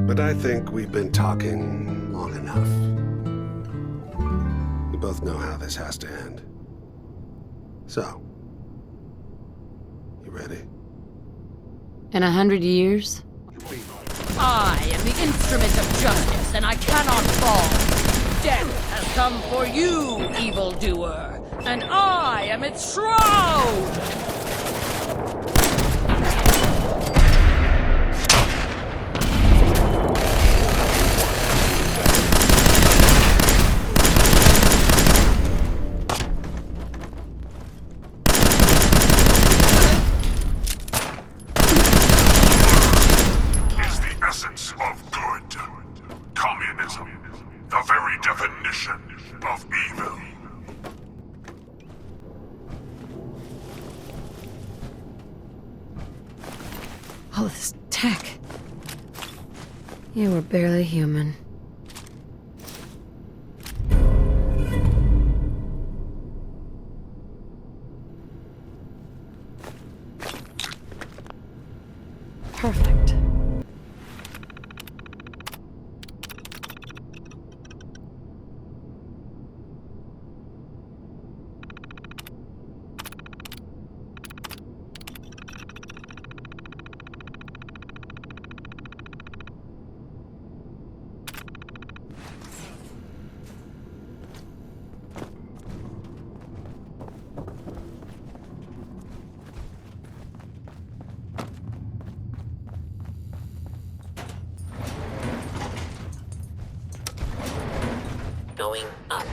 But I think we've been talking long enough. We both know how this has to end. So, you ready? In 100 years? I am the instrument of justice, and I cannot fall. Death has come for you, evildoer, and I am its shroud! All this tech. You were barely human. Perfect. Going up.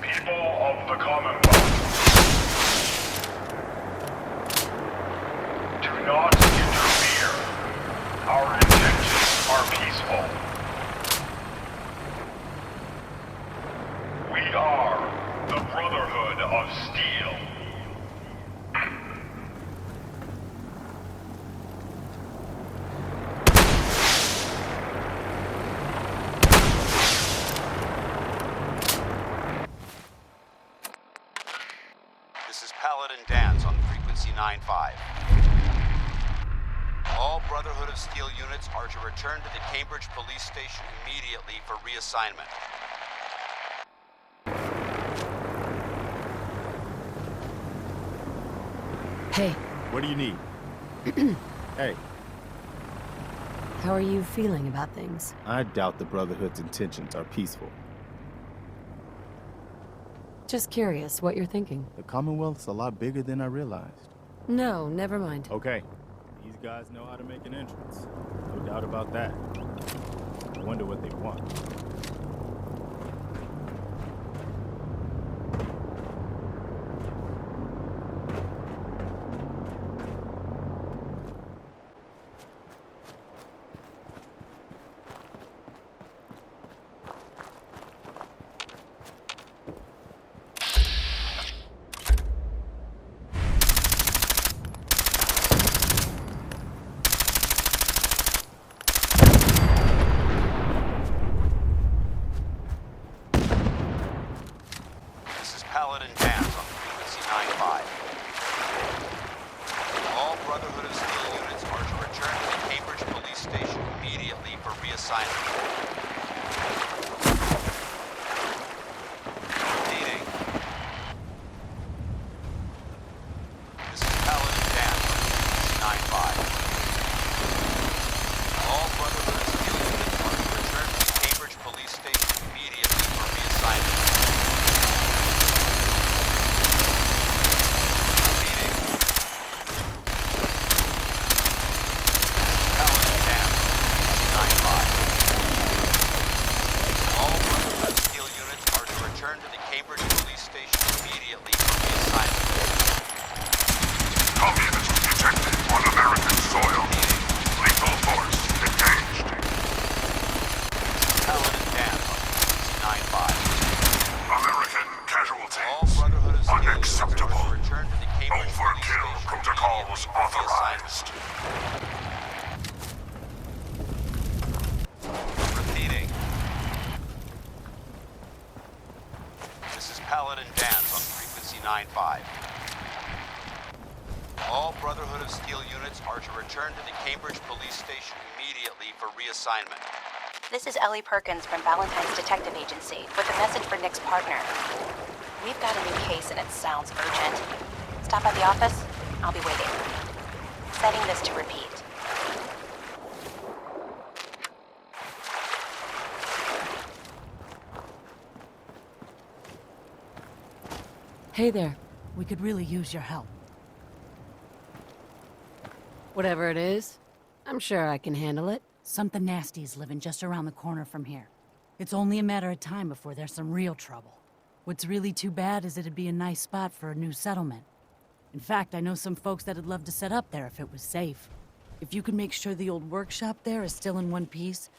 People of the Commonwealth, do not interfere. Our intentions are peaceful. We are the Brotherhood of Steel. This is Paladin Dance on frequency 9-5. All Brotherhood of Steel units are to return to the Cambridge Police Station immediately for reassignment. Hey, What do you need? Hey, how are you feeling about things? I doubt the Brotherhood's intentions are peaceful. Just curious what you're thinking. The Commonwealth's a lot bigger than I realized. No, never mind. Okay, these guys know how to make an entrance. No doubt about that. I wonder what they want. Controls authorized. Repeating. This is Paladin Dance on frequency 9-5. All Brotherhood of Steel units are to return to the Cambridge Police Station immediately for reassignment. This is Ellie Perkins from Valentine's Detective Agency with a message for Nick's partner. We've got a new case and it sounds urgent. Stop at the office. I'll be waiting. Setting this to repeat. Hey there. We could really use your help. Whatever it is, I'm sure I can handle it. Something nasty is living just around the corner from here. It's only a matter of time before there's some real trouble. What's really too bad is it'd be a nice spot for a new settlement. In fact, I know some folks that'd love to set up there if it was safe. If you can make sure the old workshop there is still in one piece,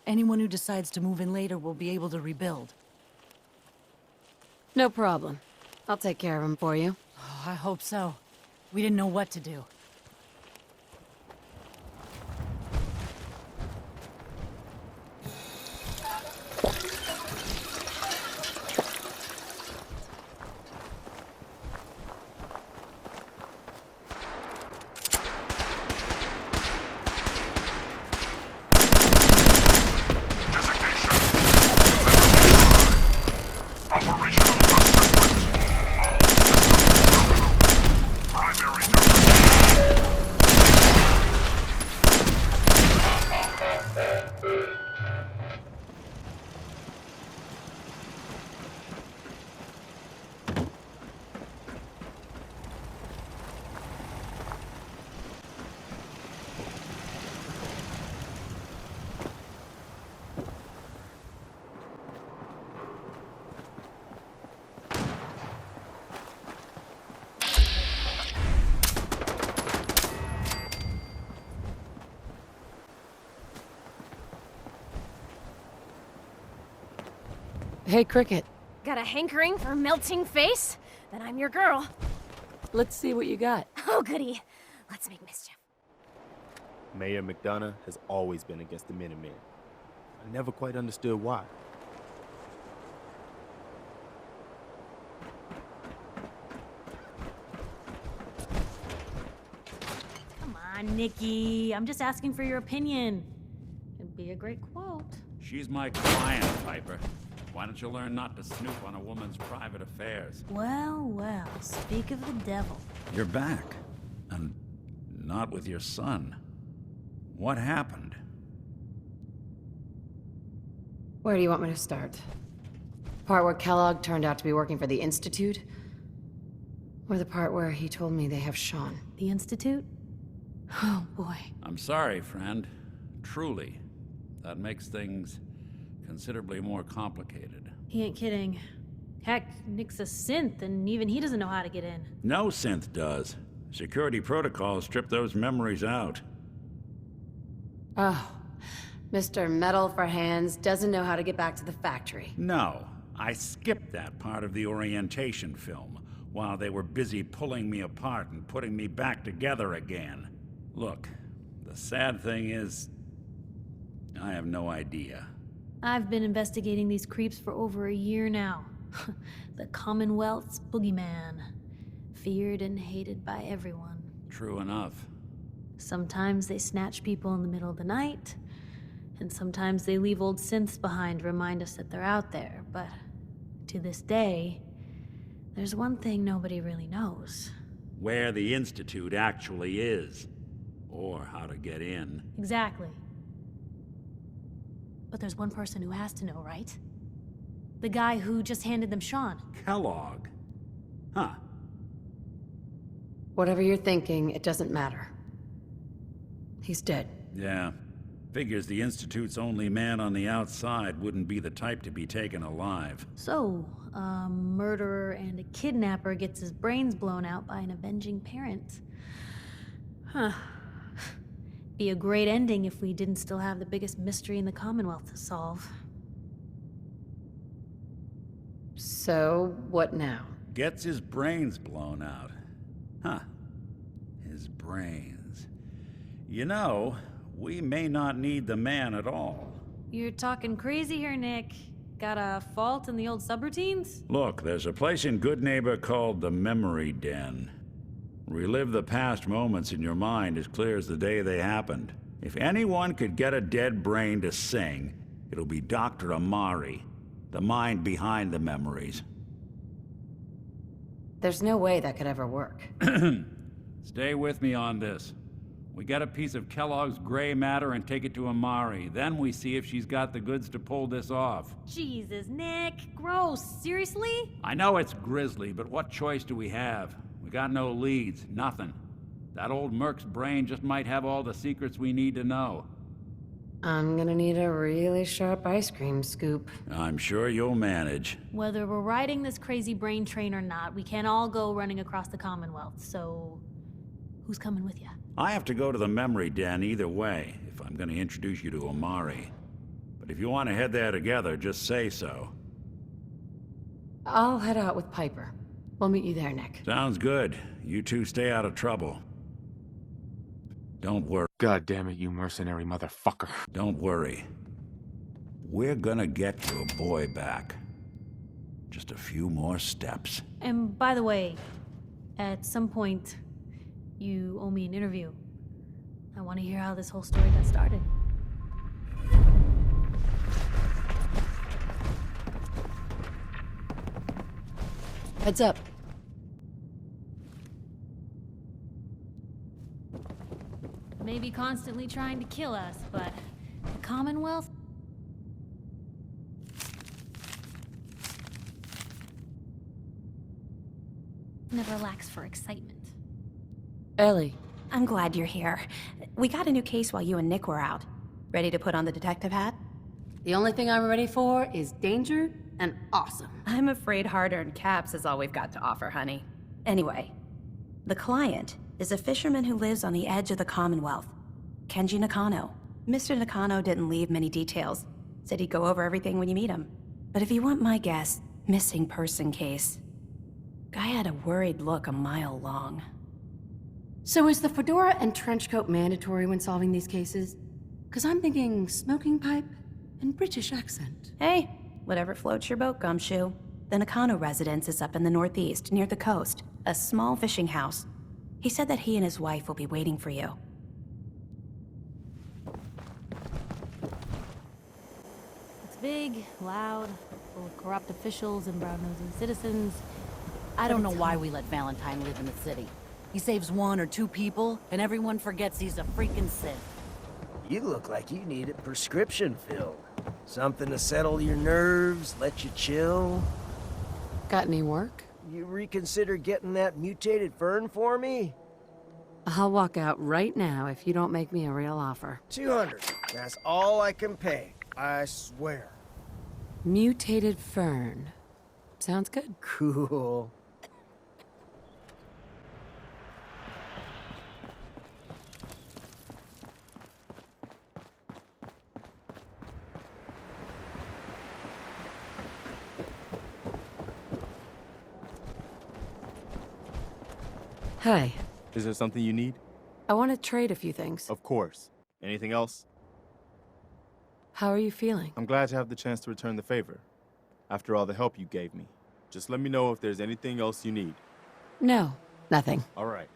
anyone who decides to move in later will be able to rebuild. No problem. I'll take care of him for you. Oh, I hope so. We didn't know what to do. Hey, Cricket. Got a hankering for melting face? Then I'm your girl. Let's see what you got. Oh, goody. Let's make mischief. Mayor McDonough has always been against the Minutemen. I never quite understood why. Come on, Nikki. I'm just asking for your opinion. It'd be a great quote. She's my client, Piper. Why don't you learn not to snoop on a woman's private affairs? Well, well, speak of the devil. You're back. And not with your son. What happened? Where do you want me to start? Part where Kellogg turned out to be working for the Institute? Or the part where he told me they have Sean? The Institute? Oh, boy. I'm sorry, friend. Truly. That makes things considerably more complicated. He ain't kidding. Heck, Nick's a synth, and even he doesn't know how to get in. No synth does. Security protocols strip those memories out. Oh, Mr. Metal for Hands doesn't know how to get back to the factory. No, I skipped that part of the orientation film while they were busy pulling me apart and putting me back together again. Look, the sad thing is, I have no idea. I've been investigating these creeps for over a year now. The Commonwealth's boogeyman. Feared and hated by everyone. True enough. Sometimes they snatch people in the middle of the night, and sometimes they leave old synths behind to remind us that they're out there, but to this day, there's one thing nobody really knows. Where the Institute actually is. Or how to get in. Exactly. But there's one person who has to know, right? The guy who just handed them Sean. Kellogg. Huh. Whatever you're thinking, it doesn't matter. He's dead. Yeah. Figures the Institute's only man on the outside wouldn't be the type to be taken alive. So, a murderer and a kidnapper gets his brains blown out by an avenging parent. Huh. Be a great ending if we didn't still have the biggest mystery in the Commonwealth to solve. So, what now? Gets his brains blown out. Huh. His brains. You know, we may not need the man at all. You're talking crazy here, Nick. Got a fault in the old subroutines? Look, there's a place in Good Neighbor called the Memory Den. Relive the past moments in your mind as clear as the day they happened. If anyone could get a dead brain to sing, it'll be Dr. Amari, the mind behind the memories. There's no way that could ever work. Stay with me on this. We get a piece of Kellogg's gray matter and take it to Amari. Then we see if she's got the goods to pull this off. Jesus, Nick. Gross. Seriously? I know it's grisly, but what choice do we have? We got no leads, nothing. That old Merc's brain just might have all the secrets we need to know. I'm gonna need a really sharp ice cream scoop. I'm sure you'll manage. Whether we're riding this crazy brain train or not, we can't all go running across the Commonwealth, so... who's coming with you? I have to go to the Memory Den either way, if I'm gonna introduce you to Amari. But if you want to head there together, just say so. I'll head out with Piper. We'll meet you there, Nick. Sounds good. You two stay out of trouble. Don't worry. God damn it, you mercenary motherfucker. Don't worry. We're gonna get your boy back. Just a few more steps. And by the way, at some point, you owe me an interview. I want to hear how this whole story got started. Heads up. Maybe constantly trying to kill us, but the Commonwealth? Never lacks for excitement. Ellie. I'm glad you're here. We got a new case while you and Nick were out. Ready to put on the detective hat? The only thing I'm ready for is danger and awesome. I'm afraid hard-earned caps is all we've got to offer, honey. Anyway, the client is a fisherman who lives on the edge of the Commonwealth. Kenji Nakano. Mr. Nakano didn't leave many details. Said he'd go over everything when you meet him. But if you want my guess, missing person case. Guy had a worried look a mile long. So is the fedora and trench coat mandatory when solving these cases? Because I'm thinking smoking pipe and British accent. Hey, whatever floats your boat, Gumshoe. The Nakano residence is up in the northeast, near the coast. A small fishing house. He said that he and his wife will be waiting for you. It's big, loud, full of corrupt officials and brown-nosing citizens. I don't know why we let Valentine live in the city. He saves 1 or 2 people, and everyone forgets he's a freaking Sith. You look like you need a prescription filled. Something to settle your nerves, let you chill. Got any work? You reconsider getting that mutated fern for me? I'll walk out right now if you don't make me a real offer. 200. That's all I can pay. I swear. Mutated fern. Sounds good. Cool. Hi. Is there something you need? I want to trade a few things. Of course. Anything else? How are you feeling? I'm glad to have the chance to return the favor. After all the help you gave me. Just let me know if there's anything else you need. No, nothing. All right.